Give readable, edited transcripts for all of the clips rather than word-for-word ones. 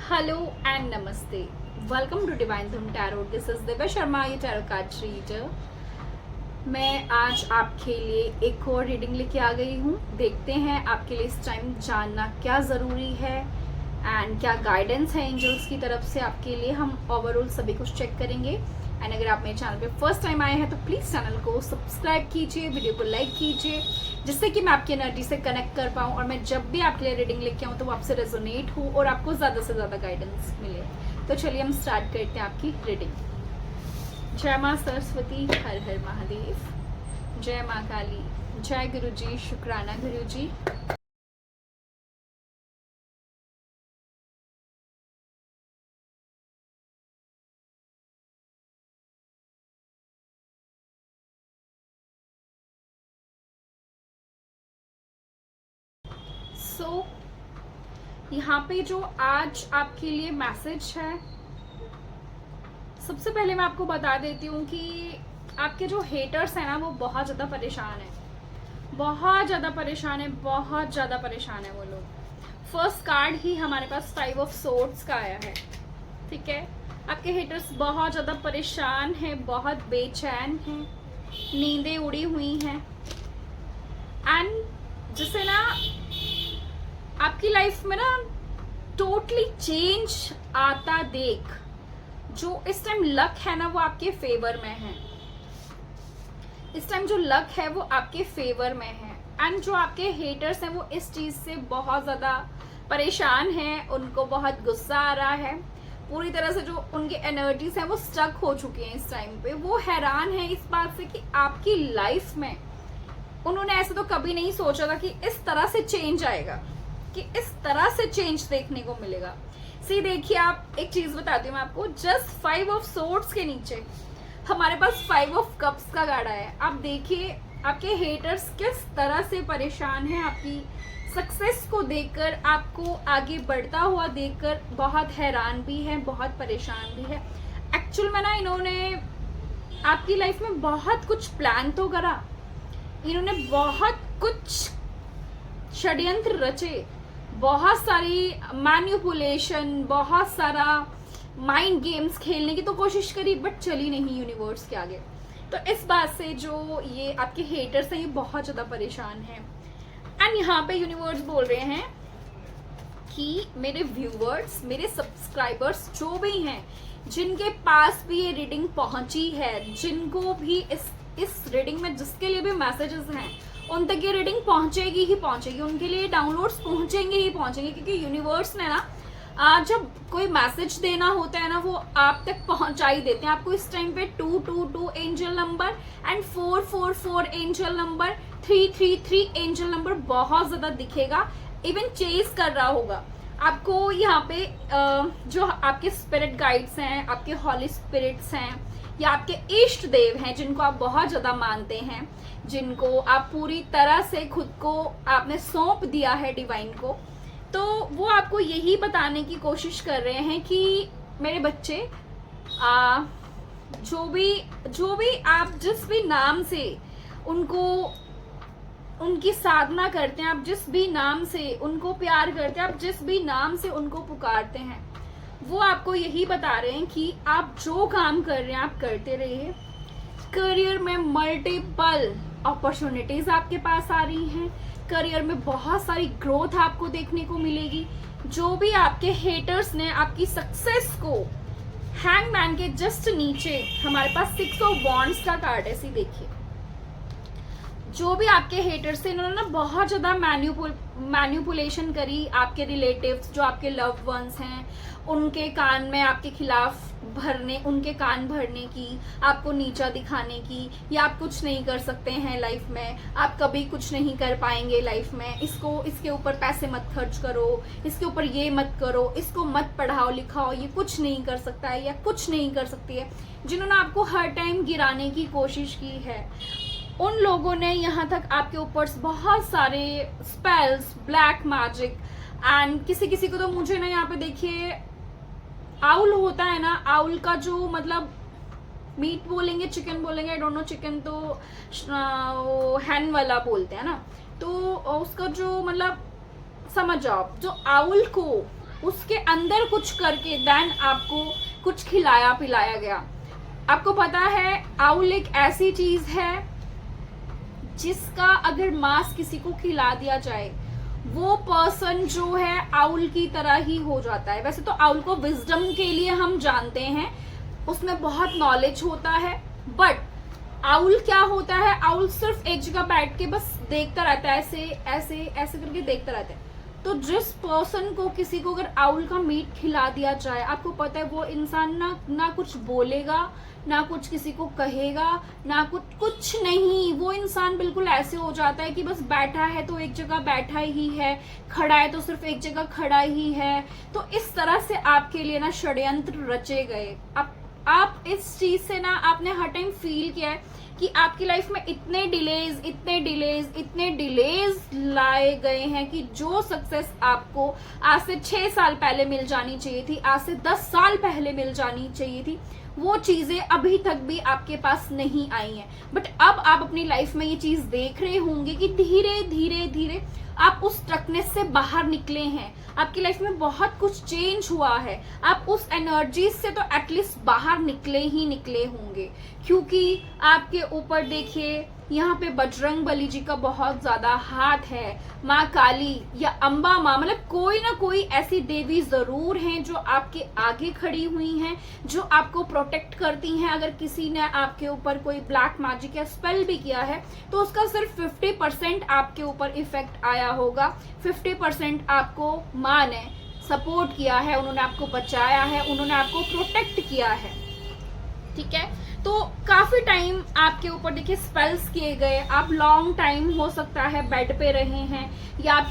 Hello and नमस्ते। Welcome to divine धूम tarot. This is Divya Sharma, ये टैरो कार्ड रीडर। मैं आज आपके लिए एक और रीडिंग लेके आ गई हूँ। देखते हैं आपके लिए इस टाइम जानना क्या ज़रूरी है एंड क्या गाइडेंस है एंजल्स की तरफ से आपके लिए। हम ओवरऑल सभी कुछ चेक करेंगे। एंड अगर आप मेरे चैनल पे फर्स्ट टाइम आए हैं तो प्लीज़ चैनल को सब्सक्राइब कीजिए, वीडियो को लाइक कीजिए, जिससे कि मैं आपकी एनर्जी से कनेक्ट कर पाऊँ और मैं जब भी आपके लिए रीडिंग लेके आऊँ तो वो आपसे रेजोनेट हो और आपको ज़्यादा से ज़्यादा गाइडेंस मिले। तो चलिए हम स्टार्ट करते हैं आपकी रीडिंग। जय माँ सरस्वती, हर हर महादेव, जय माँ काली, जय गुरु जी, शुक्राना गुरु जी। सो यहाँ पे जो आज आपके लिए मैसेज है, सबसे पहले मैं आपको बता देती हूँ कि आपके जो हेटर्स हैं ना वो बहुत ज़्यादा परेशान है, बहुत ज़्यादा परेशान है, बहुत ज़्यादा परेशान है वो लोग। फर्स्ट कार्ड ही हमारे पास 5 ऑफ सोर्ड्स का आया है। ठीक है, आपके हेटर्स बहुत ज़्यादा परेशान हैं, बहुत बेचैन हैं, नींदें उड़ी हुई हैं एंड जिसे ना आपकी लाइफ में ना टोटली चेंज आता देख, जो इस टाइम लक है ना वो आपके फेवर में है। इस टाइम जो लक है वो आपके फेवर में है एंड जो आपके हेटर्स हैं वो इस चीज से बहुत ज्यादा परेशान हैं, उनको बहुत गुस्सा आ रहा है। पूरी तरह से जो उनकी एनर्जीज हैं वो स्टक हो चुकी हैं इस टाइम पे। वो हैरान है इस बात से कि आपकी लाइफ में उन्होंने ऐसा तो कभी नहीं सोचा था कि इस तरह से चेंज आएगा, कि इस तरह से चेंज देखने को मिलेगा। सी देखिए, आप एक चीज बताती हूँ मैं आपको। जस्ट 5 ऑफ सोर्ड्स के नीचे हमारे पास 5 ऑफ कप्स का गाड़ा है। आप देखिए आपके हेटर्स किस तरह से परेशान हैं, आपकी सक्सेस को देखकर, आपको आगे बढ़ता हुआ देखकर बहुत हैरान भी है, बहुत परेशान भी है। एक्चुअल में ना इन्होंने आपकी लाइफ में बहुत कुछ प्लान तो करा, इन्होंने बहुत कुछ षड्यंत्र रचे, बहुत सारी मैन्युपुलेशन, बहुत सारा माइंड गेम्स खेलने की तो कोशिश करी, बट चली नहीं यूनिवर्स के आगे। तो इस बात से जो ये आपके हेटर्स हैं ये बहुत ज़्यादा परेशान हैं एंड यहाँ पे यूनिवर्स बोल रहे हैं कि मेरे व्यूवर्स, मेरे सब्सक्राइबर्स जो भी हैं, जिनके पास भी ये रीडिंग पहुंची है, जिनको भी इस रीडिंग में जिसके लिए भी मैसेजेस हैं उन तक ये रीडिंग पहुंचेगी ही पहुंचेगी, उनके लिए डाउनलोड्स पहुंचेंगे ही पहुंचेंगे। क्योंकि यूनिवर्स ने ना जब कोई मैसेज देना होता है ना वो आप तक पहुंचा ही देते हैं। आपको इस टाइम पे 222 angel number and 444 angel number, 333 angel number बहुत ज्यादा दिखेगा, इवन चेस कर रहा होगा आपको। यहाँ पे जो आपके स्पिरिट गाइड्स हैं, आपके हॉली स्पिरिट्स हैं या आपके इष्ट देव हैं, जिनको आप बहुत ज्यादा मानते हैं, जिनको आप पूरी तरह से खुद को आपने सौंप दिया है डिवाइन को, तो वो आपको यही बताने की कोशिश कर रहे हैं कि मेरे बच्चे, जो भी आप जिस भी नाम से उनको, उनकी साधना करते हैं, आप जिस भी नाम से उनको प्यार करते हैं, आप जिस भी नाम से उनको पुकारते हैं, वो आपको यही बता रहे हैं कि आप जो काम कर रहे हैं आप करते रहिए। करियर में मल्टीपल अपॉर्चुनिटीज आपके पास आ रही हैं, करियर में बहुत सारी ग्रोथ आपको देखने को मिलेगी। जो भी आपके हेटर्स ने आपकी सक्सेस को, हैंगमैन के जस्ट नीचे हमारे पास 6 ऑफ वॉन्ड्स का कार्ड है। सी देखिए, जो भी आपके हेटर्स थे इन्होंने ना बहुत ज्यादा मैन्युपुलेशन करी। आपके रिलेटिव्स, जो आपके लव वंस हैं, उनके कान में आपके खिलाफ भरने, उनके कान भरने की, आपको नीचा दिखाने की, या आप कुछ नहीं कर सकते हैं लाइफ में, आप कभी कुछ नहीं कर पाएंगे लाइफ में, इसके ऊपर पैसे मत खर्च करो, इसके ऊपर ये मत करो, इसको मत पढ़ाओ लिखाओ, ये कुछ नहीं कर सकता है या कुछ नहीं कर सकती है, जिन्होंने आपको हर टाइम गिराने की कोशिश की है। उन लोगों ने यहाँ तक आपके ऊपर बहुत सारे स्पेल्स, ब्लैक मैजिक एंड किसी किसी को तो मुझे ना यहाँ पे देखिए आउल होता है ना, आउल का जो मतलब मीट बोलेंगे, चिकन बोलेंगे, आई डोंट नो, चिकन तो हैन वाला बोलते हैं ना, तो उसका जो मतलब समझ जाओ, जो आउल को उसके अंदर कुछ करके देन आपको कुछ खिलाया पिलाया गया। आपको पता है आउल एक ऐसी चीज है जिसका अगर मांस किसी को खिला दिया जाए वो पर्सन जो है आउल की तरह ही हो जाता है। वैसे तो आउल को विजडम के लिए हम जानते हैं, उसमें बहुत नॉलेज होता है, बट आउल क्या होता है, आउल सिर्फ एक जगह बैठ के बस देखता रहता है, ऐसे ऐसे ऐसे करके देखता रहता है। तो जिस पर्सन को किसी को अगर आउल का मीट खिला दिया जाए, आपको पता है वो इंसान ना कुछ बोलेगा, ना कुछ किसी को कहेगा, ना कुछ नहीं। वो इंसान बिल्कुल ऐसे हो जाता है कि बस बैठा है तो एक जगह बैठा ही है, खड़ा है तो सिर्फ एक जगह खड़ा ही है। तो इस तरह से आपके लिए ना षड्यंत्र रचे गए। आप इस चीज से ना आपने हर टाइम फील किया है कि आपकी लाइफ में इतने डिलेज लाए गए हैं कि जो सक्सेस आपको आज से 6 साल पहले मिल जानी चाहिए थी, आज से 10 साल पहले मिल जानी चाहिए थी, वो चीजें अभी तक भी आपके पास नहीं आई हैं। बट अब आप अपनी लाइफ में ये चीज देख रहे होंगे कि धीरे धीरे आप उस स्ट्रकनेस से बाहर निकले हैं, आपकी लाइफ में बहुत कुछ चेंज हुआ है, आप उस एनर्जी से तो एटलीस्ट बाहर निकले होंगे। क्योंकि आपके ऊपर देखिए यहाँ पे बजरंग बली जी का बहुत ज्यादा हाथ है, माँ काली या अम्बा माँ, मतलब कोई ना कोई ऐसी देवी जरूर हैं जो आपके आगे खड़ी हुई हैं, जो आपको प्रोटेक्ट करती हैं। अगर किसी ने आपके ऊपर कोई ब्लैक मैजिक या स्पेल भी किया है तो उसका सिर्फ 50% आपके ऊपर इफेक्ट आया होगा, 50% आपको माँ ने सपोर्ट किया है, उन्होंने आपको बचाया है, उन्होंने आपको प्रोटेक्ट किया है। ठीक है, तो काफी टाइम आपके ऊपर देखिए स्पेल्स किए गए, आप लॉन्ग टाइम हो सकता है बेड पे रहे हैं, या आप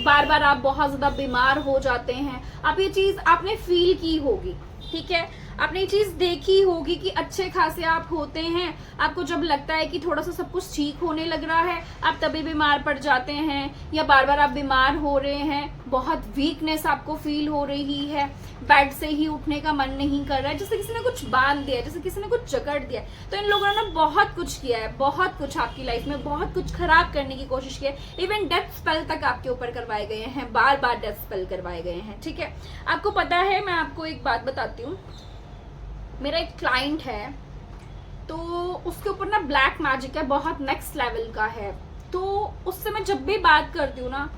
बार आप बहुत ज्यादा बीमार हो जाते हैं। आप ये चीज आपने फील की होगी, ठीक है, आपने ये चीज देखी होगी कि अच्छे खासे आप होते हैं, आपको जब लगता है कि थोड़ा सा सब कुछ ठीक होने लग रहा है आप तभी बीमार पड़ जाते हैं, या बार आप बीमार हो रहे हैं, बहुत वीकनेस आपको फील हो रही है, बेड से ही उठने का मन नहीं कर रहा है, जैसे किसी ने कुछ बांध दिया, जैसे किसी ने कुछ जकड़ दिया। तो इन लोगों ने बहुत कुछ किया है, बहुत कुछ आपकी लाइफ में बहुत कुछ खराब करने की कोशिश की है, इवन डेथ स्पेल तक आपके ऊपर करवाए गए हैं, बार डेथ स्पेल करवाए गए हैं। ठीक है, आपको पता है मैं आपको एक बात बताती हूँ, मेरा एक क्लाइंट है तो उसके ऊपर ना ब्लैक मैजिक है, बहुत नेक्स्ट लेवल का है। तो उससे मैं जब भी बात करती हूँ ना,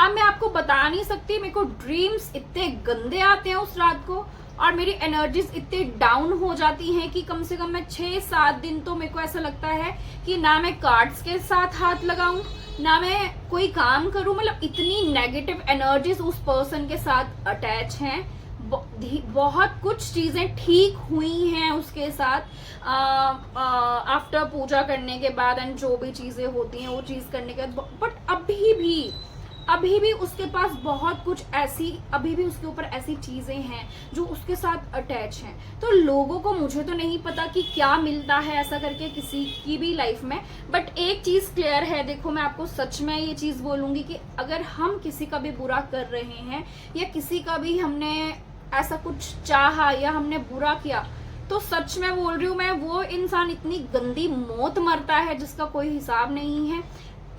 मैं आपको बता नहीं सकती, मेरे को ड्रीम्स इतने गंदे आते हैं उस रात को, और मेरी एनर्जीज इतने डाउन हो जाती हैं कि कम से कम मैं 6-7 दिन तो मेरे को ऐसा लगता है कि ना मैं कार्ड्स के साथ हाथ लगाऊं, ना मैं कोई काम करूं, मतलब इतनी नेगेटिव एनर्जीज उस पर्सन के साथ अटैच हैं। बहुत कुछ चीजें ठीक हुई हैं उसके साथ आफ्टर पूजा करने के बाद, एंड जो भी चीजें होती हैं वो चीज करने के बाद, बट अभी भी उसके पास बहुत कुछ ऐसी, अभी भी उसके ऊपर ऐसी चीजें हैं जो उसके साथ अटैच हैं। तो लोगों को, मुझे तो नहीं पता कि क्या मिलता है ऐसा करके किसी की भी लाइफ में, बट एक चीज क्लियर है, देखो मैं आपको सच में ये चीज बोलूंगी कि अगर हम किसी का भी बुरा कर रहे हैं, या किसी का भी हमने ऐसा कुछ चाहा या हमने बुरा किया, तो सच में बोल रही हूँ मैं, वो इंसान इतनी गंदी मौत मरता है जिसका कोई हिसाब नहीं है।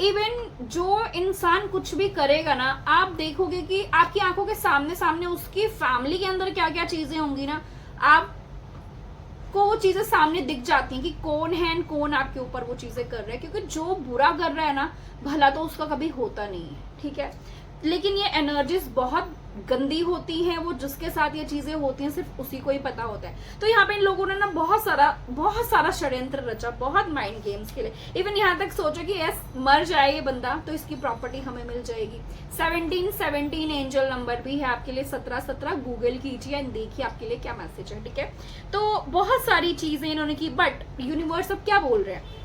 इवन जो इंसान कुछ भी करेगा ना, आप देखोगे कि आपकी आंखों के सामने उसकी फैमिली के अंदर क्या क्या चीजें होंगी ना, आपको वो चीजें सामने दिख जाती हैं कि कौन है एंड कौन आपके ऊपर वो चीजें कर रहा है। क्योंकि जो बुरा कर रहा है ना, भला तो उसका कभी होता नहीं है, ठीक है, लेकिन ये एनर्जीज बहुत गंदी होती हैं, वो जिसके साथ ये चीजें होती हैं सिर्फ उसी को ही पता होता है। तो यहाँ पे इन लोगों ने ना बहुत सारा षड्यंत्र रचा, बहुत माइंड गेम्स खेले, इवन यहाँ तक सोचा कि यस मर जाए ये बंदा तो इसकी प्रॉपर्टी हमें मिल जाएगी। 17 एंजल नंबर भी है आपके लिए, 17 गूगल कीजिए एंड देखिए आपके लिए क्या मैसेज है। ठीक है, तो बहुत सारी चीजें इन्होंने की, बट यूनिवर्स अब क्या बोल रहे हैं,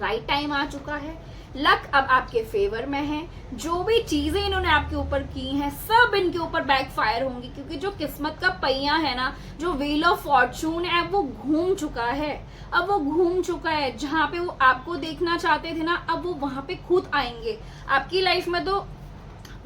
राइट टाइम आ चुका है, लक अब आपके फेवर में है, जो भी चीजें इन्होंने आपके ऊपर की हैं सब इनके ऊपर बैकफायर होंगी, क्योंकि जो किस्मत का पहिया है ना, जो व्हील ऑफ फॉर्चून है, वो घूम चुका है, अब वो घूम चुका है। जहां पे वो आपको देखना चाहते थे ना, अब वो वहां पे खुद आएंगे। आपकी लाइफ में तो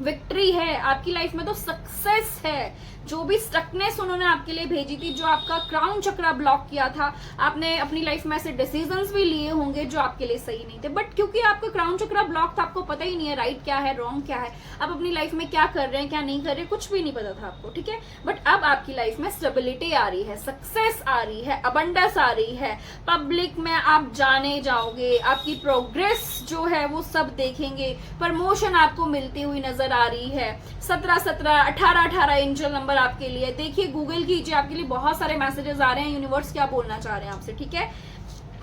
विक्ट्री है, आपकी लाइफ में तो सक्सेस है, जो भी स्टकनेस उन्होंने आपके लिए भेजी थी, जो आपका क्राउन चक्रा ब्लॉक किया था, आपने अपनी लाइफ में ऐसे डिसीजंस भी लिए होंगे जो आपके लिए सही नहीं थे, बट क्योंकि आपका क्राउन चक्रा ब्लॉक था, आपको पता ही नहीं है राइट क्या है, रॉन्ग क्या है, आप अपनी लाइफ में क्या कर रहे हैं क्या नहीं कर रहे, कुछ भी नहीं पता था आपको, ठीक है। बट अब आपकी लाइफ में स्टेबिलिटी आ रही है, सक्सेस आ रही है, अबंडेंस आ रही है, पब्लिक में आप जाने जाओगे, आपकी प्रोग्रेस जो है वो सब देखेंगे, प्रमोशन आपको मिलती हुई नजर आ रही है। 17-17, 18-18 एंजल नंबर आपके लिए, देखिए गूगल कीजिए, आपके लिए बहुत सारे मैसेजेस आ रहे हैं, यूनिवर्स क्या बोलना चाह रहे हैं आपसे, ठीक है।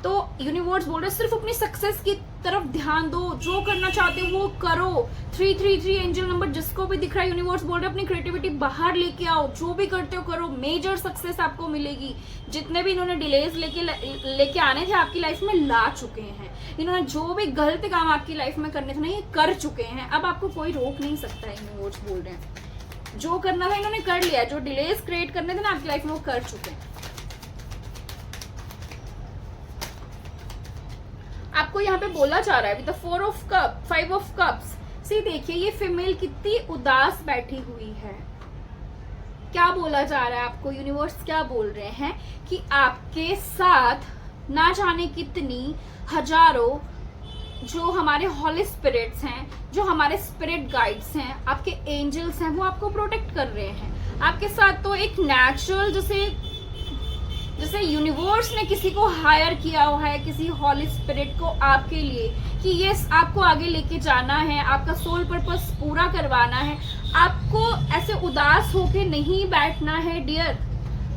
तो यूनिवर्स बोल रहे सिर्फ अपनी सक्सेस की तरफ ध्यान दो, जो करना चाहते हो वो करो। 333 एंजल नंबर जिसको भी दिख रहा है, यूनिवर्स बोल रहे अपनी क्रिएटिविटी बाहर लेके आओ, जो भी करते हो करो, मेजर सक्सेस आपको मिलेगी। जितने भी इन्होंने डिलेज लेके आने थे आपकी लाइफ में ला चुके हैं, इन्होंने जो भी गलत काम आपकी लाइफ में करने थे ना ये कर चुके हैं, अब आपको कोई रोक नहीं सकता है। यूनिवर्स बोल रहे हैं जो करना था इन्होंने कर लिया, जो डिलेज क्रिएट करने थे ना आपकी लाइफ में वो कर चुके हैं। आपको यहाँ पे बोला जा रहा है with the 4 of cup, 5 of cups. See देखिए ये फीमेल कितनी उदास बैठी हुई है। क्या बोला जा रहा है आपको, यूनिवर्स क्या बोल रहे हैं कि आपके साथ ना जाने कितनी हजारों जो हमारे हॉली स्पिरिट्स हैं, जो हमारे स्पिरिट गाइड्स हैं, आपके एंजल्स हैं, वो आपको प्रोटेक्ट कर रहे हैं। आपके साथ तो एक नेचुरल जैसे यूनिवर्स ने किसी को हायर किया हुआ है, किसी हॉली स्पिरिट को आपके लिए, कि ये आपको आगे लेके जाना है, आपका सोल पर्पस पूरा करवाना है। आपको ऐसे उदास होके नहीं बैठना है डियर,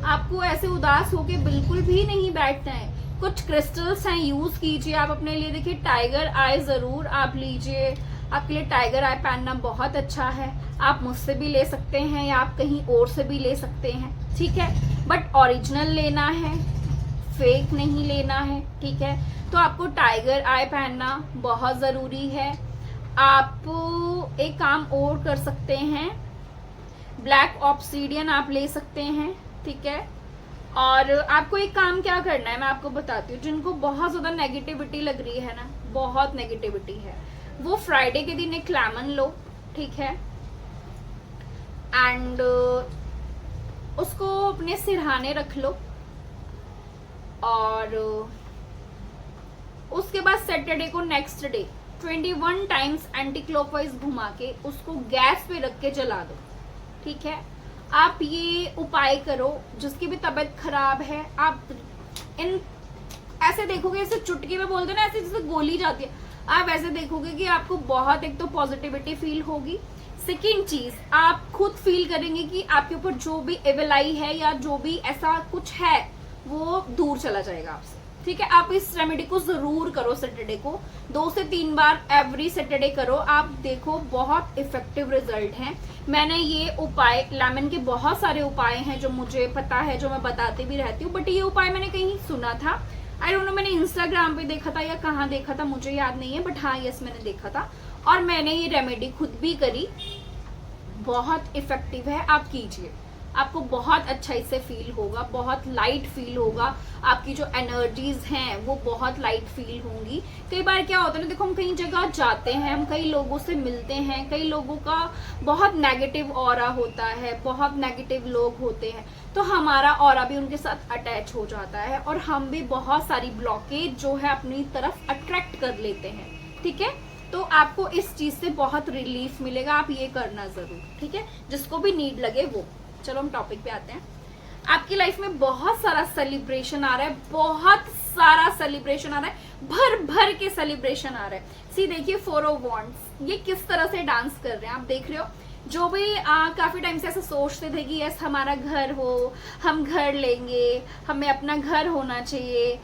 आपको ऐसे उदास होके बिल्कुल भी नहीं बैठना है। कुछ क्रिस्टल्स हैं, यूज कीजिए आप अपने लिए। देखिए टाइगर आई जरूर आप लीजिए, आपके लिए टाइगर आई पहनना बहुत अच्छा है। आप मुझसे भी ले सकते हैं या आप कहीं और से भी ले सकते हैं, ठीक है, बट ओरिजिनल लेना है, फेक नहीं लेना है, ठीक है। तो आपको टाइगर आई पहनना बहुत जरूरी है। आप एक काम और कर सकते हैं, ब्लैक ऑब्सीडियन आप ले सकते हैं, ठीक है। और आपको एक काम क्या करना है मैं आपको बताती हूँ, जिनको बहुत ज्यादा नेगेटिविटी लग रही है ना, बहुत नेगेटिविटी है, वो फ्राइडे के दिन एक लेमन लो, ठीक है, एंड उसको अपने सिरहाने रख लो, और उसके बाद सैटरडे को next day 21 times anti clockwise घुमा के उसको गैस पे रख के जला दो, ठीक है। आप ये उपाय करो, जिसकी भी तबीयत खराब है, आप इन ऐसे देखोगे, ऐसे चुटकी में बोलते ना, ऐसे जैसे गोली जाती है, आप ऐसे देखोगे कि आपको बहुत एक तो पॉजिटिविटी फील होगी। सेकेंड चीज, आप खुद फील करेंगे कि आपके ऊपर जो भी एविल आई है या जो भी ऐसा कुछ है वो दूर चला जाएगा आपसे, ठीक है। आप इस रेमेडी को जरूर करो, सैटरडे को 2 से 3 बार एवरी सैटरडे करो, आप देखो बहुत इफेक्टिव रिजल्ट हैं। मैंने ये उपाय, लेमन के बहुत सारे उपाय हैं जो मुझे पता है, जो मैं बताती भी रहती हूँ, बट ये उपाय मैंने कहीं सुना था, आई डोंट नो, मैंने इंस्टाग्राम पे देखा था या कहाँ देखा था मुझे याद नहीं है, बट हाँ यस मैंने देखा था, और मैंने ये रेमेडी खुद भी करी, बहुत इफेक्टिव है, आप कीजिए, आपको बहुत अच्छा इससे फील होगा, बहुत लाइट फील होगा, आपकी जो एनर्जीज हैं वो बहुत लाइट फील होंगी। कई बार क्या होता है ना, देखो हम कई जगह जाते हैं, हम कई लोगों से मिलते हैं, कई लोगों का बहुत नेगेटिव ऑरा होता है, बहुत नेगेटिव लोग होते हैं, तो हमारा ऑरा भी उनके साथ अटैच हो जाता है और हम भी बहुत सारी ब्लॉकेज जो है अपनी तरफ अट्रैक्ट कर लेते हैं, ठीक है। तो आपको इस चीज से बहुत रिलीफ मिलेगा, आप ये करना जरूर, ठीक है, जिसको भी नीड लगे वो। चलो हम टॉपिक पे आते हैं। आपकी लाइफ में बहुत सारा सेलिब्रेशन आ रहा है, बहुत सारा सेलिब्रेशन आ रहा है, भर भर के सेलिब्रेशन आ रहा है। सी देखिए 4 ऑफ वॉन्ड्स, ये किस तरह से डांस कर रहे हैं आप देख रहे हो। जो भी काफी टाइम से ऐसा सोचते थे कि यस हमारा घर हो, हम घर लेंगे, हमें अपना घर होना चाहिए,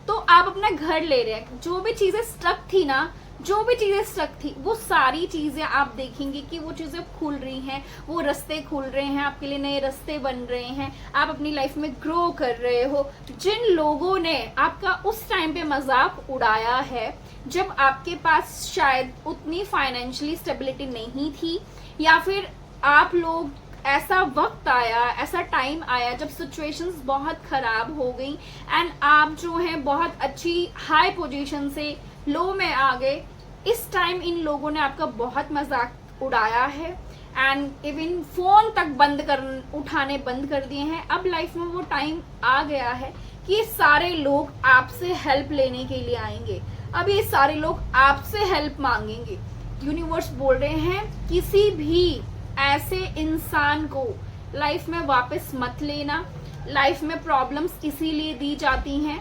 तो आप अपना घर ले रहे हैं। जो भी चीजें स्टक थी ना, जो भी चीजें स्टक थी, वो सारी चीजें आप देखेंगे कि वो चीजें खुल रही हैं, वो रास्ते खुल रहे हैं, आपके लिए नए रास्ते बन रहे हैं, आप अपनी लाइफ में ग्रो कर रहे हो। जिन लोगों ने आपका उस टाइम पे मजाक उड़ाया है, जब आपके पास शायद उतनी फाइनेंशियली स्टेबिलिटी नहीं थी, या फिर आप लोग ऐसा वक्त आया, ऐसा टाइम आया जब सिचुएशंस बहुत खराब हो गई एंड आप जो है बहुत अच्छी हाई पोजीशन से लो में आ गए, इस टाइम इन लोगों ने आपका बहुत मजाक उड़ाया है एंड इवन फोन तक उठाने बंद कर दिए हैं। अब लाइफ में वो टाइम आ गया है कि ये सारे लोग आपसे हेल्प लेने के लिए आएंगे। अब ये सारे लोग आपसे हेल्प मांगेंगे। यूनिवर्स बोल रहे हैं किसी भी ऐसे इंसान को लाइफ में वापस मत लेना। लाइफ में प्रॉब्लम्स इसीलिए दी जाती हैं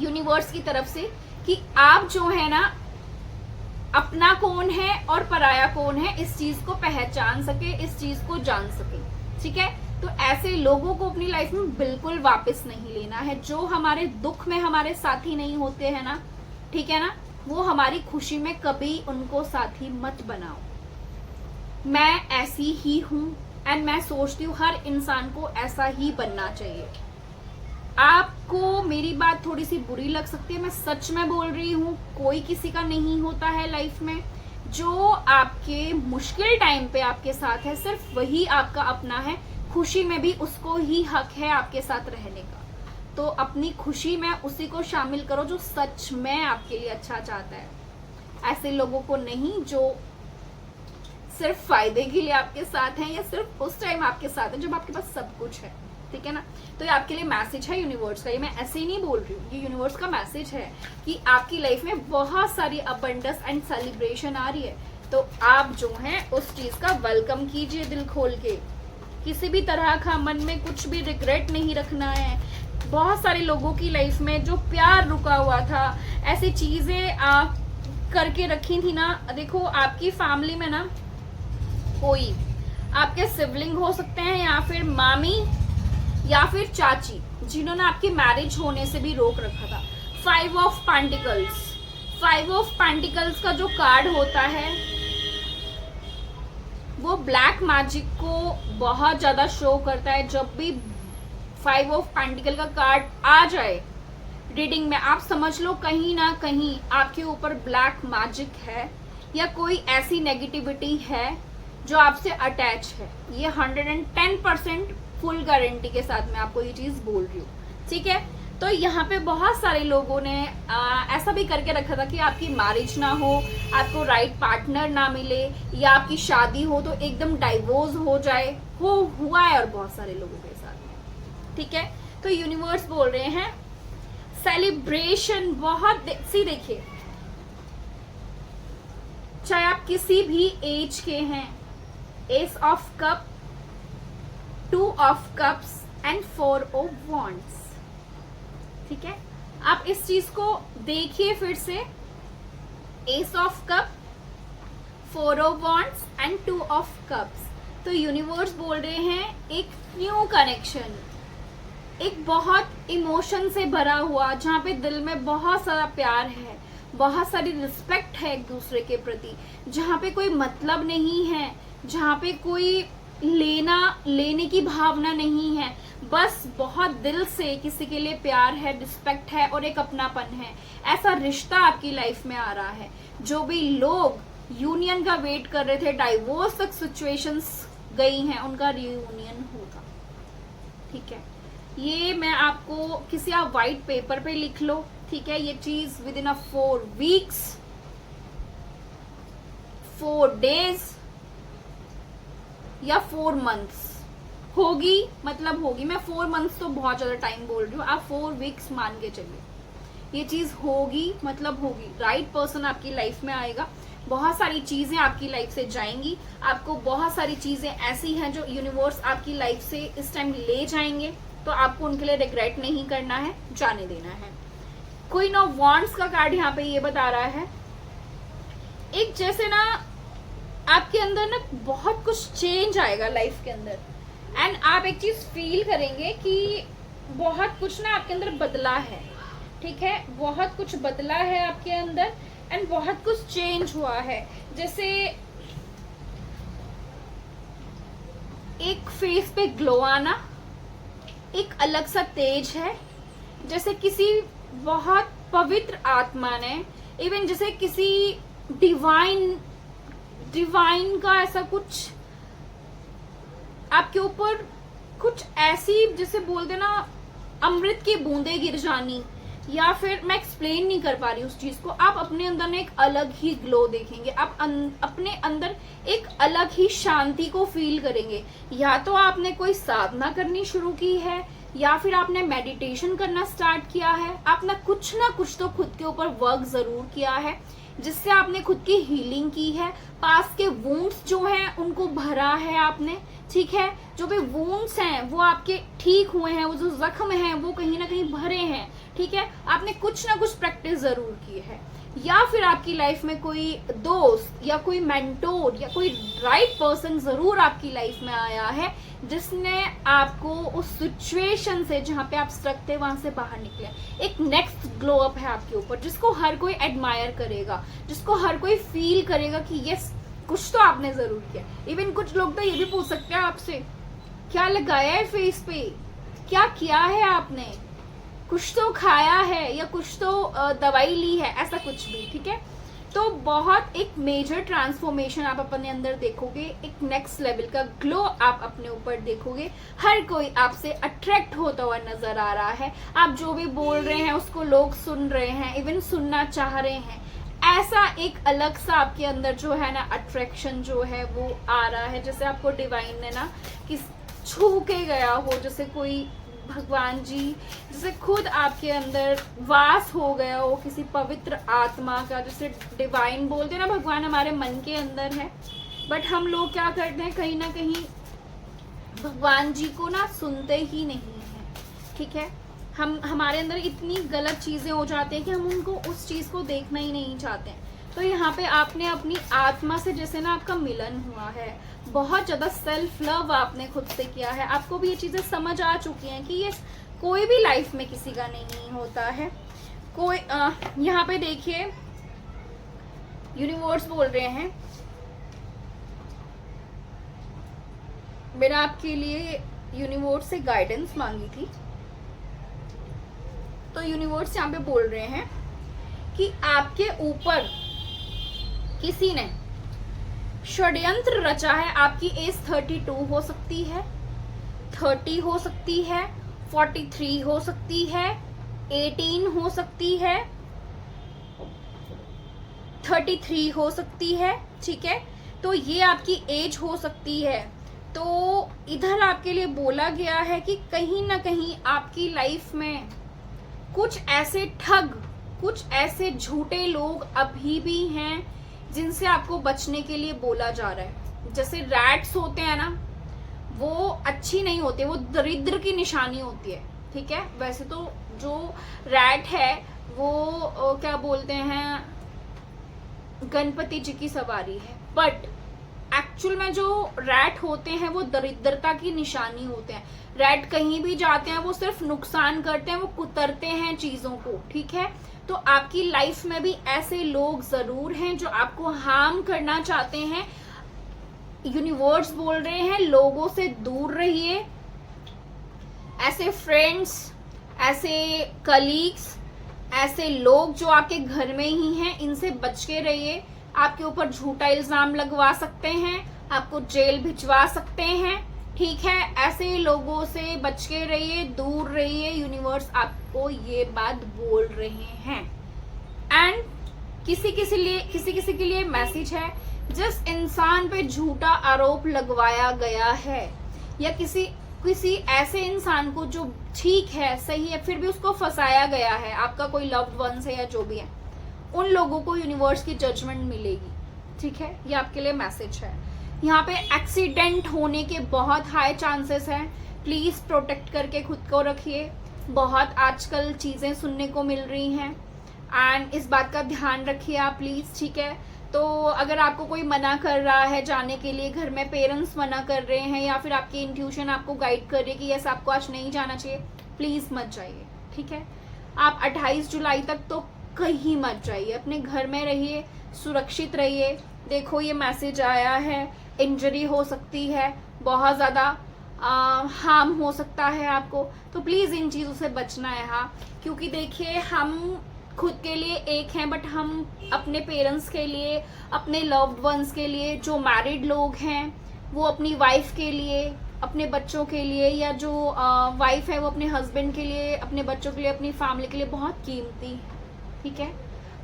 यूनिवर्स की तरफ से कि आप जो है ना अपना कौन है और पराया कौन है इस चीज को पहचान सके, इस चीज को जान सके। ठीक है, तो ऐसे लोगों को अपनी लाइफ में बिल्कुल वापस नहीं लेना है। जो हमारे दुख में हमारे साथी नहीं होते हैं ना, ठीक है ना, वो हमारी खुशी में कभी उनको साथी मत बनाओ। मैं ऐसी ही हूं एंड मैं सोचती हूँ हर इंसान को ऐसा ही बनना चाहिए। आपको मेरी बात थोड़ी सी बुरी लग सकती है, मैं सच में बोल रही हूँ। कोई किसी का नहीं होता है लाइफ में। जो आपके मुश्किल टाइम पे आपके साथ है सिर्फ वही आपका अपना है। खुशी में भी उसको ही हक है आपके साथ रहने का। तो अपनी खुशी में उसी को शामिल करो जो सच में आपके लिए अच्छा चाहता है। ऐसे लोगों को नहीं जो सिर्फ फायदे के लिए आपके साथ हैं या सिर्फ उस टाइम आपके साथ है जब आपके पास सब कुछ है। ठीक है ना, तो ये आपके लिए मैसेज है यूनिवर्स का। ये मैं ऐसे ही नहीं बोल रही हूँ, ये यूनिवर्स का मैसेज है कि आपकी लाइफ में बहुत सारी अबंडेंस एंड सेलिब्रेशन आ रही है। तो आप जो हैं उस चीज का वेलकम कीजिए दिल खोल के। किसी भी तरह का मन में कुछ भी रिग्रेट नहीं रखना है। बहुत सारे लोगों की लाइफ में जो प्यार रुका हुआ था, ऐसी चीजें आप करके रखी थी ना। देखो आपकी फैमिली में ना कोई आपके सिबलिंग हो सकते हैं या फिर मामी या फिर चाची जिन्होंने आपकी मैरिज होने से भी रोक रखा था। 5 ऑफ पेंटिकल्स, 5 ऑफ पेंटिकल्स का जो कार्ड होता है वो ब्लैक मैजिक को बहुत ज्यादा शो करता है। जब भी 5 ऑफ पेंटिकल का कार्ड आ जाए रीडिंग में, आप समझ लो कहीं ना कहीं आपके ऊपर ब्लैक मैजिक है या कोई ऐसी नेगेटिविटी है जो आपसे अटैच है। ये 110% फुल गारंटी के साथ मैं आपको ये चीज बोल रही हूँ। ठीक है, तो यहाँ पे बहुत सारे लोगों ने ऐसा भी करके रखा था कि आपकी मैरिज ना हो, आपको राइट पार्टनर ना मिले, या आपकी शादी हो तो एकदम डाइवोर्स हो जाए। हुआ है और बहुत सारे लोगों के साथ में। ठीक है, तो यूनिवर्स बोल रहे हैं सेलिब्रेशन बहुत सी। देखिए, चाहे आप किसी भी एज के हैं, S of cup, 2 of cups and 4 of wands. ठीक है, आप इस चीज को देखिए फिर से। S of cup, 4 of wands and 2 of cups. तो यूनिवर्स बोल रहे हैं एक न्यू कनेक्शन, एक बहुत इमोशन से भरा हुआ, जहां पे दिल में बहुत सारा प्यार है, बहुत सारी रिस्पेक्ट है एक दूसरे के प्रति, जहां पे कोई मतलब नहीं है, जहां पे कोई लेने की भावना नहीं है, बस बहुत दिल से किसी के लिए प्यार है, रिस्पेक्ट है और एक अपनापन है। ऐसा रिश्ता आपकी लाइफ में आ रहा है। जो भी लोग यूनियन का वेट कर रहे थे, डाइवोर्स तक सिचुएशंस गई हैं, उनका रियूनियन होगा। ठीक है, ये मैं आपको किसी आप व्हाइट पेपर पे लिख लो। ठीक है, ये चीज विद इन 4 वीक्स, 4 डेज या 4 मंथ्स होगी। मतलब होगी, मैं 4 मंथ्स तो बहुत ज्यादा टाइम बोल रही हूँ, आप 4 वीक्स मान के चलिए। ये चीज होगी, मतलब होगी। राइट पर्सन आपकी लाइफ में आएगा, बहुत सारी चीजें आपकी लाइफ से जाएंगी। आपको बहुत सारी चीजें ऐसी हैं जो यूनिवर्स आपकी लाइफ से इस टाइम ले जाएंगे, तो आपको उनके लिए रिग्रेट नहीं करना है, जाने देना है। क्वीन ऑफ वॉन्ड्स का कार्ड यहाँ पे ये बता रहा है एक जैसे ना आपके अंदर ना बहुत कुछ चेंज आएगा लाइफ के अंदर, एंड आप एक चीज फील करेंगे कि बहुत कुछ ना आपके अंदर बदला है। ठीक है, बहुत कुछ बदला है आपके अंदर एंड बहुत कुछ चेंज हुआ है। जैसे एक फेस पे ग्लो आना, एक अलग सा तेज है, जैसे किसी बहुत पवित्र आत्मा ने, इवन जैसे किसी डिवाइन का ऐसा कुछ आपके ऊपर कुछ ऐसी, जैसे बोलते ना अमृत की बूंदें गिर जानी, या फिर मैं एक्सप्लेन नहीं कर पा रही उस चीज को, आप अपने अंदर ना एक अलग ही ग्लो देखेंगे, आप अपने अंदर एक अलग ही शांति को फील करेंगे। या तो आपने कोई साधना करनी शुरू की है, या फिर आपने मेडिटेशन करना स्टार्ट किया है, आपने कुछ ना कुछ तो खुद के ऊपर वर्क जरूर किया है, जिससे आपने खुद की हीलिंग की है। पास के वुंड्स जो हैं उनको भरा है आपने, ठीक है। जो भी वुंड्स हैं वो आपके ठीक हुए हैं, वो जो जख्म हैं वो कहीं ना कहीं भरे हैं, ठीक है। आपने कुछ ना कुछ प्रैक्टिस जरूर की है। या फिर आपकी लाइफ में कोई दोस्त या कोई मेंटोर या कोई राइट पर्सन जरूर आपकी लाइफ में आया है, जिसने आपको उस सिचुएशन से जहां पे आप स्टक थे वहां से बाहर निकले। एक नेक्स्ट ग्लो अप है आपके ऊपर, जिसको हर कोई एडमायर करेगा, जिसको हर कोई फील करेगा कि यस कुछ तो आपने जरूर किया। इवन कुछ लोग तो ये भी पूछ सकते हैं आपसे, क्या लगाया है फेस पे, क्या किया है आपने, कुछ तो खाया है या कुछ तो दवाई ली है, ऐसा कुछ भी, ठीक है। तो बहुत एक मेजर ट्रांसफॉर्मेशन आप अपने अंदर देखोगे, एक नेक्स्ट लेवल का ग्लो आप अपने ऊपर देखोगे। हर कोई आपसे अट्रैक्ट होता हुआ नजर आ रहा है, आप जो भी बोल रहे हैं उसको लोग सुन रहे हैं, इवन सुनना चाह रहे हैं। ऐसा एक अलग सा आपके अंदर जो है ना अट्रैक्शन जो है वो आ रहा है, जैसे आपको डिवाइन ने ना किस छू के गया हो, जैसे कोई भगवान जी जैसे खुद आपके अंदर वास हो गया हो किसी पवित्र आत्मा का। जैसे डिवाइन बोलते हैं ना, भगवान हमारे मन के अंदर है, बट हम लोग क्या करते हैं, कहीं ना कहीं भगवान जी को ना सुनते ही नहीं है, ठीक है। हमारे अंदर इतनी गलत चीजें हो जाती हैं कि हम उनको उस चीज को देखना ही नहीं चाहते हैं। तो यहाँ पे आपने अपनी आत्मा से जैसे ना आपका मिलन हुआ है, बहुत ज्यादा सेल्फ लव आपने खुद से किया है, आपको भी ये चीजें समझ आ चुकी हैं कि ये कोई भी लाइफ में किसी का नहीं होता है। कोई यहाँ पे देखिए यूनिवर्स बोल रहे हैं, मैंने आपके लिए यूनिवर्स से गाइडेंस मांगी थी, तो यूनिवर्स यहाँ पे बोल रहे हैं कि आपके ऊपर किसी ने षड्यंत्र रचा है। आपकी एज 32 हो सकती है, 30 हो सकती है, 43 हो सकती है, 18 हो सकती है, 33 हो सकती है, ठीक है। तो ये आपकी एज हो सकती है। तो इधर आपके लिए बोला गया है कि कहीं ना कहीं आपकी लाइफ में कुछ ऐसे ठग, कुछ ऐसे झूठे लोग अभी भी हैं जिनसे आपको बचने के लिए बोला जा रहा है। जैसे रैट्स होते हैं ना, वो अच्छी नहीं होती, वो दरिद्र की निशानी होती है, ठीक है। वैसे तो जो रैट है वो क्या बोलते हैं, गणपति जी की सवारी है, बट एक्चुअल में जो रैट होते हैं वो दरिद्रता की निशानी होते हैं। रैट कहीं भी जाते हैं वो सिर्फ नुकसान करते हैं, वो कुतरते हैं चीजों को, ठीक है। तो आपकी लाइफ में भी ऐसे लोग जरूर हैं जो आपको हार्म करना चाहते हैं। यूनिवर्स बोल रहे हैं लोगों से दूर रहिए, ऐसे फ्रेंड्स, ऐसे कलीग्स, ऐसे लोग जो आपके घर में ही हैं, इनसे बच के रहिए। आपके ऊपर झूठा इल्जाम लगवा सकते हैं, आपको जेल भिजवा सकते हैं, ठीक है। ऐसे लोगों से बच के रहिए, दूर रहिए। यूनिवर्स आपको ये बात बोल रहे हैं। एंड किसी किसी के लिए मैसेज है, जिस इंसान पे झूठा आरोप लगवाया गया है या किसी ऐसे इंसान को जो ठीक है, सही है, फिर भी उसको फंसाया गया है, आपका कोई लव्ड वंस है या जो भी है, उन लोगों को यूनिवर्स की जजमेंट मिलेगी, ठीक है। ये आपके लिए मैसेज है। यहाँ पे एक्सीडेंट होने के बहुत हाई चांसेस हैं, प्लीज प्रोटेक्ट करके खुद को रखिए। बहुत आजकल चीजें सुनने को मिल रही हैं एंड इस बात का ध्यान रखिए आप प्लीज, ठीक है। तो अगर आपको कोई मना कर रहा है जाने के लिए, घर में पेरेंट्स मना कर रहे हैं या फिर आपकी इंट्यूशन आपको गाइड कर रही है कि यस आपको आज नहीं जाना चाहिए, प्लीज मत जाइए, ठीक है। आप 28 जुलाई तक तो कहीं मत जाइए, अपने घर में रहिए, सुरक्षित रहिए। देखो ये मैसेज आया है, इंजरी हो सकती है, बहुत ज़्यादा हार्म हो सकता है आपको, तो प्लीज़ इन चीज़ों से बचना है। हाँ, क्योंकि देखिए हम खुद के लिए एक हैं, बट हम अपने पेरेंट्स के लिए, अपने लव्ड वंस के लिए, जो मैरिड लोग हैं वो अपनी वाइफ के लिए, अपने बच्चों के लिए, या जो वाइफ है वो अपने हस्बैंड के लिए, अपने बच्चों के लिए, अपनी फैमिली के लिए बहुत कीमती है, ठीक है।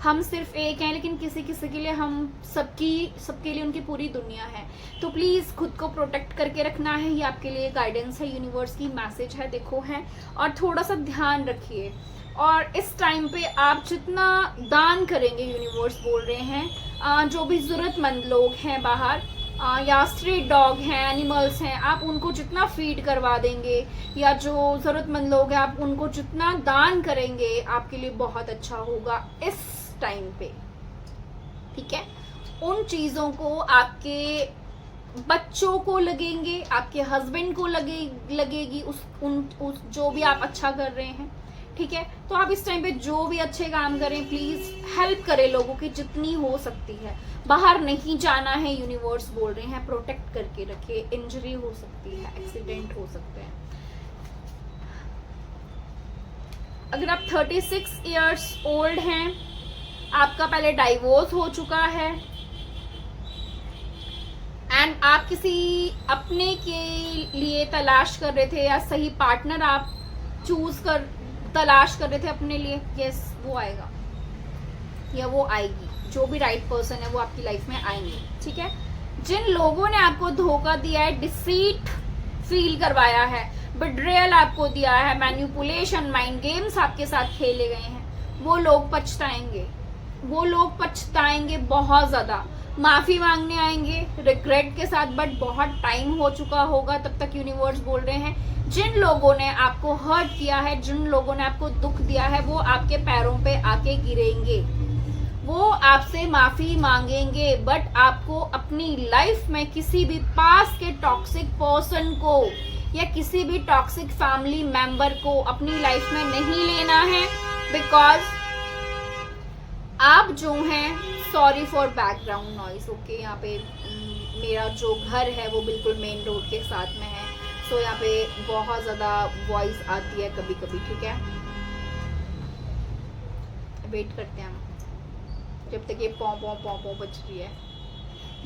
हम सिर्फ एक हैं, लेकिन किसी किसी के लिए हम सबके लिए उनकी पूरी दुनिया है। तो प्लीज़ खुद को प्रोटेक्ट करके रखना है, ये आपके लिए गाइडेंस है, यूनिवर्स की मैसेज है, देखो है। और थोड़ा सा ध्यान रखिए, और इस टाइम पे आप जितना दान करेंगे, यूनिवर्स बोल रहे हैं, जो भी ज़रूरतमंद लोग हैं बाहर, या स्ट्रीट डॉग हैं, एनिमल्स हैं, आप उनको जितना फीड करवा देंगे, या जो ज़रूरतमंद लोग हैं आप उनको जितना दान करेंगे, आपके लिए बहुत अच्छा होगा इस टाइम पे, ठीक है। उन चीज़ों को आपके बच्चों को लगेंगे, आपके हस्बैंड को लगेगी उस जो भी आप अच्छा कर रहे हैं, ठीक है। तो आप इस टाइम पे जो भी अच्छे काम करें, प्लीज हेल्प करें लोगों की जितनी हो सकती है। बाहर नहीं जाना है, यूनिवर्स बोल रहे हैं, प्रोटेक्ट करके रखिए, इंजरी हो सकती है, एक्सीडेंट हो सकते हैं। अगर आप 36 इयर्स ओल्ड हैं, आपका पहले डाइवोर्स हो चुका है, एंड आप किसी अपने के लिए तलाश कर रहे थे, या सही पार्टनर आप तलाश कर रहे थे अपने लिए, यस वो आएगा या वो आएगी। जो भी राइट पर्सन है वो आपकी लाइफ में आएंगे, ठीक है। जिन लोगों ने आपको धोखा दिया है, डिसीट फील करवाया है, बिट्रेयल आपको दिया है, मैनिपुलेशन, माइंड गेम्स आपके साथ खेले गए हैं, वो लोग पछताएंगे बहुत ज्यादा, माफी मांगने आएंगे रिग्रेट के साथ, बट बहुत टाइम हो चुका होगा तब तक। यूनिवर्स बोल रहे हैं जिन लोगों ने आपको हर्ट किया है, जिन लोगों ने आपको दुख दिया है, वो आपके पैरों पे आके गिरेंगे, वो आपसे माफी मांगेंगे, बट आपको अपनी लाइफ में किसी भी पास के टॉक्सिक पर्सन को या किसी भी टॉक्सिक फैमिली मेंबर को अपनी लाइफ में नहीं लेना है, बिकॉज आप जो हैं, sorry for background noise, okay. यहाँ पे मेरा जो घर है वो बिल्कुल मेन रोड के साथ में है, सो यहाँ पे बहुत ज़्यादा वॉइस आती है कभी कभी, ठीक है। वेट करते हैं हम जब तक ये पौ पौ पौ पौ बच रही है,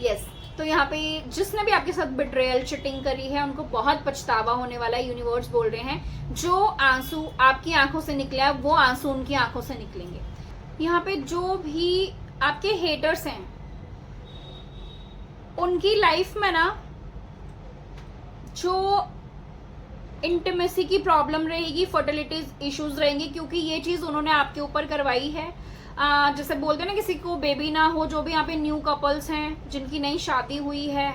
यस। तो यहाँ पे जिसने भी आपके साथ बिट्रेयल, चिटिंग करी है, उनको बहुत पछतावा होने वाला है। यूनिवर्स बोल रहे हैं जो आंसू आपकी आंखों से निकला है, वो आंसू उनकी आंखों से निकलेंगे। यहाँ पे जो भी आपके हेटर्स हैं, उनकी लाइफ में ना जो इंटीमेसी की प्रॉब्लम रहेगी, फर्टिलिटी इश्यूज रहेंगे, क्योंकि ये चीज उन्होंने आपके ऊपर करवाई है। जैसे बोलते हैं ना किसी को बेबी ना हो, जो भी यहाँ पे न्यू कपल्स हैं जिनकी नई शादी हुई है,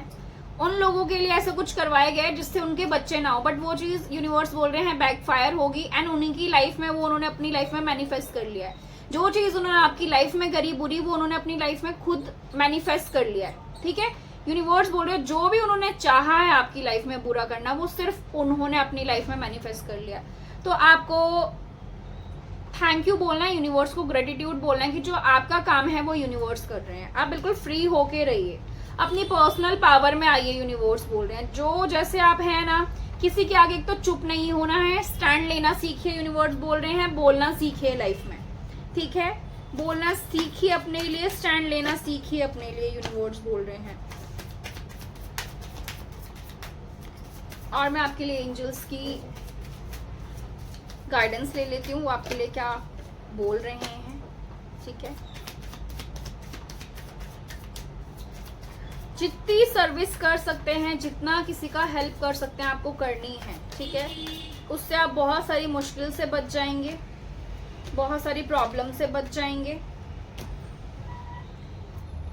उन लोगों के लिए ऐसा कुछ करवाया गया है जिससे उनके बच्चे ना हो, बट वो चीज यूनिवर्स बोल रहे हैं बैकफायर होगी, एंड उन्हीं की लाइफ में वो उन्होंने अपनी लाइफ में मैनिफेस्ट कर लिया है। जो चीज उन्होंने आपकी लाइफ में करी बुरी, वो उन्होंने अपनी लाइफ में खुद मैनिफेस्ट कर लिया है, ठीक है। यूनिवर्स बोल रहे हैं जो भी उन्होंने चाहा है आपकी लाइफ में बुरा करना, वो सिर्फ उन्होंने अपनी लाइफ में मैनिफेस्ट कर लिया। तो आपको थैंक यू बोलना है, यूनिवर्स को ग्रेटिट्यूड बोलना है कि जो आपका काम है वो यूनिवर्स कर रहे हैं। आप बिल्कुल फ्री होके रहिए, अपनी पर्सनल पावर में आइए। यूनिवर्स बोल रहे हैं जो जैसे आप हैं ना, किसी के आगे तो चुप नहीं होना है, स्टैंड लेना सीखिए। यूनिवर्स बोल रहे हैं बोलना सीखिए लाइफ में, ठीक है। बोलना सीखिए अपने लिए, स्टैंड लेना सीखिए अपने लिए, यूनिवर्स बोल रहे हैं। और मैं आपके लिए एंजल्स की गाइडेंस ले लेती हूँ, वो आपके लिए क्या बोल रहे हैं, ठीक है। जितनी सर्विस कर सकते हैं, जितना किसी का हेल्प कर सकते हैं, आपको करनी है, ठीक है। उससे आप बहुत सारी मुश्किल से बच जाएंगे, बहुत सारी प्रॉब्लम से बच जाएंगे।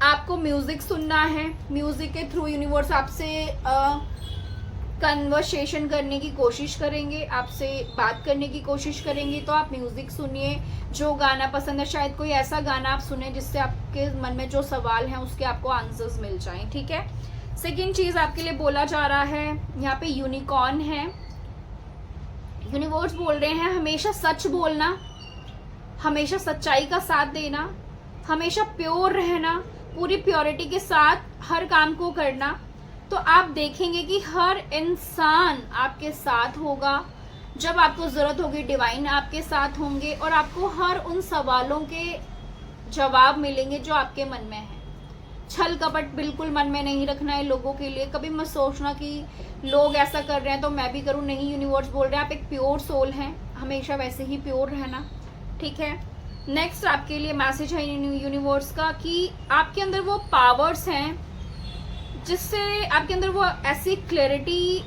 आपको म्यूजिक सुनना है, म्यूजिक के थ्रू यूनिवर्स आपसे कन्वर्सेशन करने की कोशिश करेंगे, आपसे बात करने की कोशिश करेंगे। तो आप म्यूजिक सुनिए, जो गाना पसंद है, शायद कोई ऐसा गाना आप सुने जिससे आपके मन में जो सवाल हैं उसके आपको आंसर्स मिल जाएं, ठीक है। सेकेंड चीज आपके लिए बोला जा रहा है, यहाँ पे यूनिकॉर्न है। यूनिवर्स बोल रहे हैं हमेशा सच बोलना, हमेशा सच्चाई का साथ देना, हमेशा प्योर रहना, पूरी प्योरिटी के साथ हर काम को करना। तो आप देखेंगे कि हर इंसान आपके साथ होगा, जब आपको जरूरत होगी डिवाइन आपके साथ होंगे, और आपको हर उन सवालों के जवाब मिलेंगे जो आपके मन में है, छल कपट बिल्कुल मन में नहीं रखना है लोगों के लिए। कभी मत सोचना कि लोग ऐसा कर रहे हैं तो मैं भी करूं। नहीं, यूनिवर्स बोल रहे हैं आप एक प्योर सोल हैं, हमेशा वैसे ही प्योर रहना, ठीक है। नेक्स्ट आपके लिए मैसेज है यूनिवर्स का कि आपके अंदर वो पावर्स हैं जिससे आपके अंदर वो ऐसी क्लैरिटी,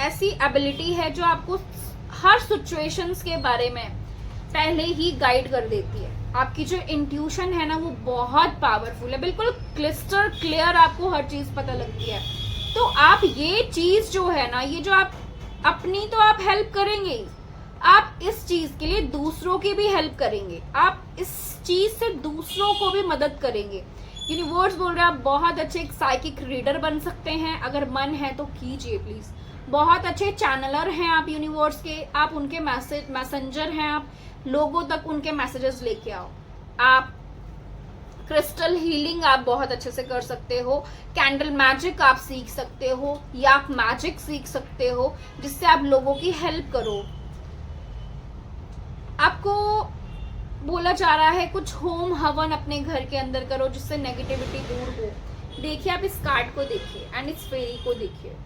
ऐसी एबिलिटी है जो आपको हर सिचुएशंस के बारे में पहले ही गाइड कर देती है। आपकी जो इंट्यूशन है ना वो बहुत पावरफुल है, बिल्कुल क्लिस्टर क्लियर आपको हर चीज पता लगती है। तो आप ये चीज जो है ना, ये जो आप अपनी तो आप हेल्प करेंगे, आप इस चीज के लिए दूसरों की भी हेल्प करेंगे, आप इस चीज से दूसरों को भी मदद करेंगे। यूनिवर्स बोल रहे हैं आप बहुत अच्छे एक साइकिक रीडर बन सकते हैं, अगर मन है तो कीजिए प्लीज। बहुत अच्छे चैनलर हैं आप यूनिवर्स के, आप उनके मैसेंजर हैं, आप लोगों तक उनके मैसेजेस लेके आओ। आप क्रिस्टल हीलिंग आप बहुत अच्छे से कर सकते हो, कैंडल मैजिक आप सीख सकते हो, या आप मैजिक सीख सकते हो जिससे आप लोगों की हेल्प करो। आपको बोला जा रहा है कुछ होम हवन अपने घर के अंदर करो जिससे नेगेटिविटी दूर हो। देखिए आप इस कार्ड को देखिए एंड इस फेरी को देखिए,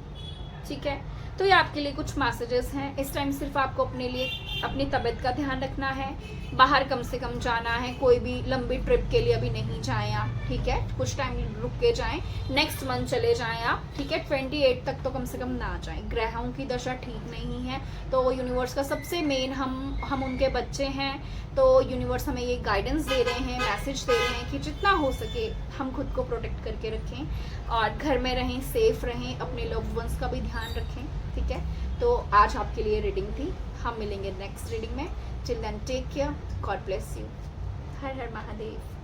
ठीक है। तो ये आपके लिए कुछ मैसेजेस हैं। इस टाइम सिर्फ आपको अपने लिए अपनी तबीयत का ध्यान रखना है, बाहर कम से कम जाना है, कोई भी लंबी ट्रिप के लिए अभी नहीं जाएं आप, ठीक है। कुछ टाइम रुक के जाएं, नेक्स्ट मंथ चले जाएं आप, ठीक है। 28 तक तो कम से कम ना जाएं, ग्रहों की दशा ठीक नहीं है। तो यूनिवर्स का सबसे मेन हम उनके बच्चे हैं, तो यूनिवर्स हमें ये गाइडेंस दे रहे हैं, मैसेज दे रहे हैं कि जितना हो सके हम खुद को प्रोटेक्ट करके रखें और घर में रहें, सेफ रहें, अपने लव्ड वंस का भी ध्यान रखें, ठीक है। तो आज आपके लिए रीडिंग थी, हम मिलेंगे नेक्स्ट रीडिंग में। Till then take care, God bless you, Har Har Mahadev.